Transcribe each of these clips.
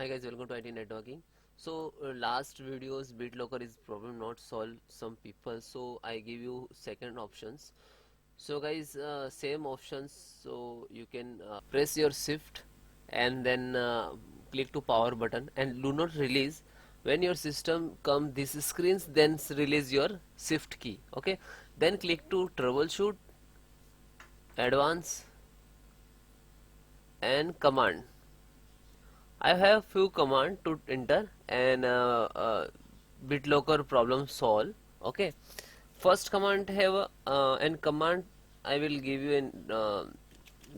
Hi guys, welcome to IT networking. So last videos BitLocker is problem not solved some people, so I give you second options. So guys, same options, so you can press your shift and then click to power button and do not release. When your system come this screens, then release your shift key. Okay, then click to troubleshoot, advance and command. I have few command to enter and BitLocker problem solve. Okay, first command have and command I will give you in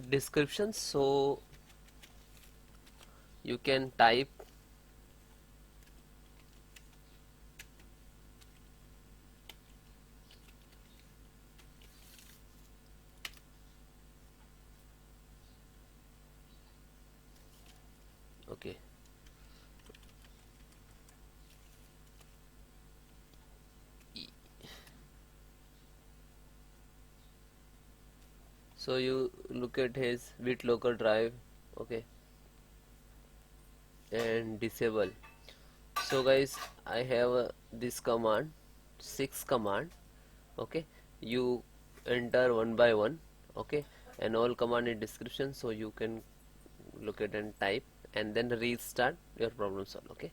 description, so you can type. Okay, so you look at his BitLocker drive. Okay, and disable. So guys, I have this command, six command. Okay, you enter one by one. Okay, and all command in description, so you can look at and type and then restart your problem solve. Okay.